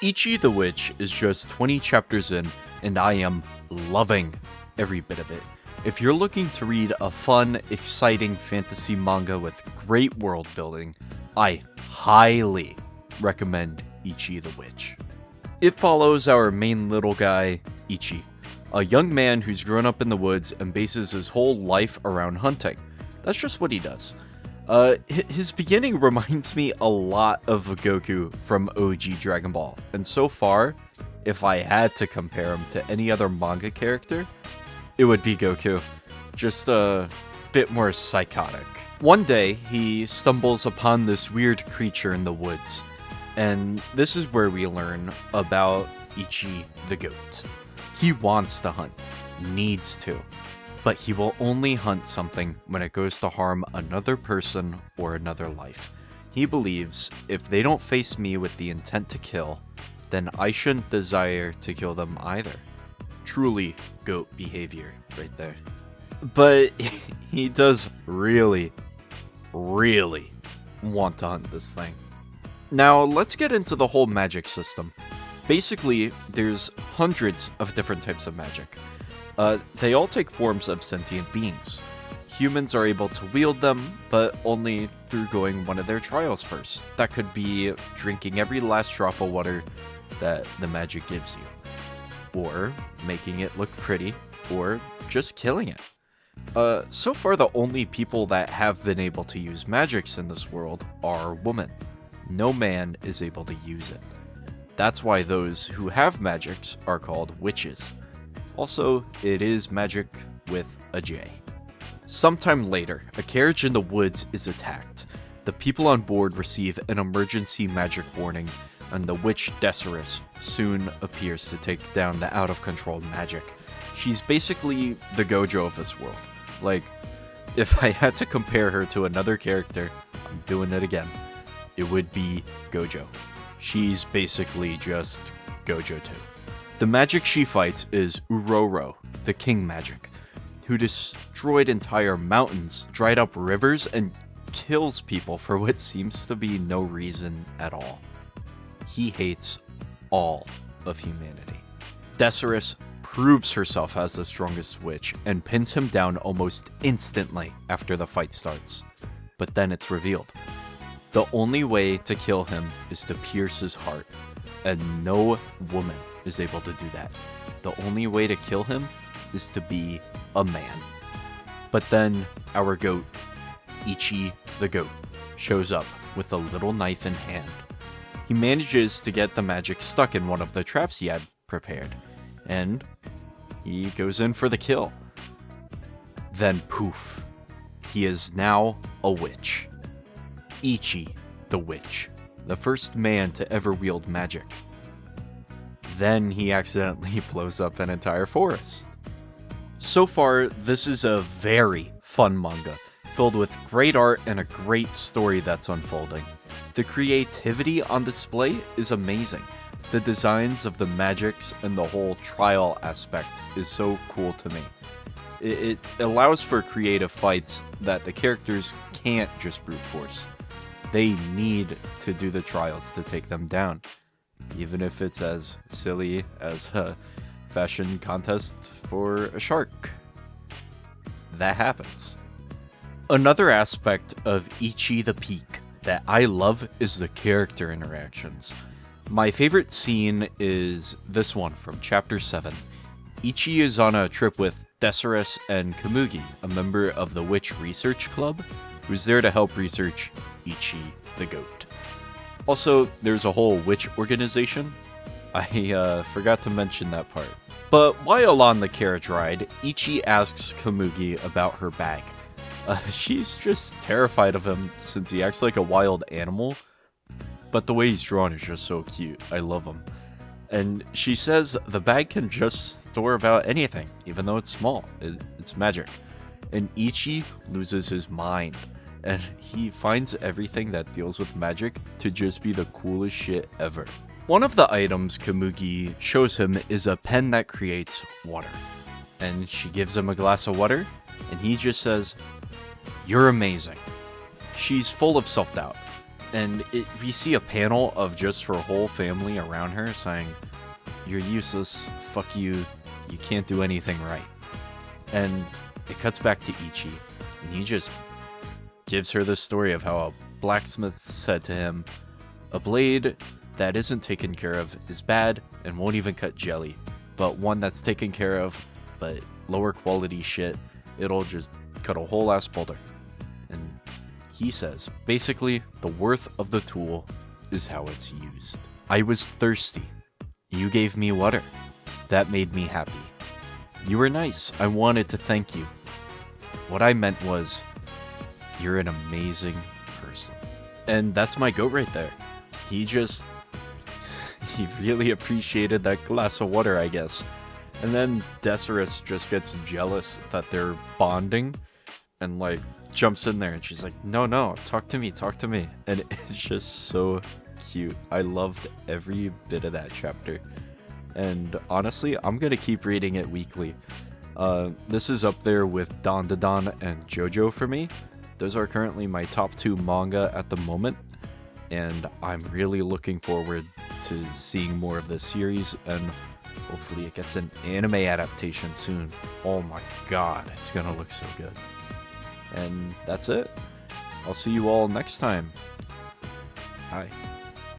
Ichi the Witch is just 20 chapters in, and I am loving every bit of it. If you're looking to read a fun, exciting fantasy manga with great world building, I highly recommend Ichi the Witch. It follows our main little guy, Ichi, a young man who's grown up in the woods and bases his whole life around hunting. That's just what he does. His beginning reminds me a lot of Goku from OG Dragon Ball, and so far, if I had to compare him to any other manga character, it would be Goku. Just a bit more psychotic. One day, he stumbles upon this weird creature in the woods, and this is where we learn about Ichi the goat. He wants to hunt, needs to, but he will only hunt something when it goes to harm another person or another life. He believes if they don't face me with the intent to kill, then I shouldn't desire to kill them either. Truly goat behavior right there. But he does really want to hunt this thing. Now let's get into the whole magic system. Basically, there's hundreds of different types of magic. They all take forms of sentient beings. Humans are able to wield them, but only through going one of their trials first. That could be drinking every last drop of water that the magic gives you, or making it look pretty, or just killing it. So far the only people that have been able to use magics in this world are women. No man is able to use it. That's why those who have magics are called witches. Also, it is magic with a J. Sometime later, a carriage in the woods is attacked. The people on board receive an emergency magic warning, and the witch Desirous soon appears to take down the out-of-control magic. She's basically the Gojo of this world. Like, if I had to compare her to another character, I'm doing it again, it would be Gojo. She's basically just Gojo 2. The magic she fights is Uroro, the king magic, who destroyed entire mountains, dried up rivers, and kills people for what seems to be no reason at all. He hates all of humanity. Desirous proves herself as the strongest witch and pins him down almost instantly after the fight starts. But then it's revealed. The only way to kill him is to pierce his heart, and no woman is able to do that. The only way to kill him is to be a man. But then our goat, Ichi the goat, shows up with a little knife in hand. He manages to get the magic stuck in one of the traps he had prepared, and he goes in for the kill. Then poof, he is now a witch. Ichi the witch, the first man to ever wield magic. Then he accidentally blows up an entire forest. So far, this is a very fun manga, filled with great art and a great story that's unfolding. The creativity on display is amazing. The designs of the magics and the whole trial aspect is so cool to me. It allows for creative fights that the characters can't just brute force. They need to do the trials to take them down, even if it's as silly as a fashion contest for a shark. That happens. Another aspect of Ichi the Peak that I love is the character interactions. My favorite scene is this one from chapter 7. Ichi is on a trip with Desirous and Komugi, a member of the Witch Research Club, who's there to help research Ichi the goat. Also, there's a whole witch organization. I forgot to mention that part. But while on the carriage ride, Ichi asks Komugi about her bag. She's just terrified of him since he acts like a wild animal, but the way he's drawn is just so cute. I love him. And she says the bag can just store about anything, even though it's small. It's magic. And Ichi loses his mind, and he finds everything that deals with magic to just be the coolest shit ever. One of the items Komugi shows him is a pen that creates water. And she gives him a glass of water, and he just says, "You're amazing." She's full of self-doubt. And we see a panel of just her whole family around her saying, "You're useless, fuck you, you can't do anything right." And it cuts back to Ichi, and he just gives her the story of how a blacksmith said to him, "A blade that isn't taken care of is bad and won't even cut jelly, but one that's taken care of, but lower quality shit, it'll just cut a whole ass boulder." And he says, basically, the worth of the tool is how it's used. I was thirsty. You gave me water. That made me happy. You were nice. I wanted to thank you. What I meant was, you're an amazing person. And that's my goat right there. He really appreciated that glass of water, I guess. And then Desirous just gets jealous that they're bonding and like jumps in there and she's like, no, talk to me. And it's just so cute. I loved every bit of that chapter. And honestly, I'm gonna keep reading it weekly. This is up there with Dandadan and JoJo for me. Those are currently my top 2 manga at the moment, and I'm really looking forward to seeing more of this series, and hopefully it gets an anime adaptation soon. Oh my god, it's gonna look so good. And that's it. I'll see you all next time. Bye.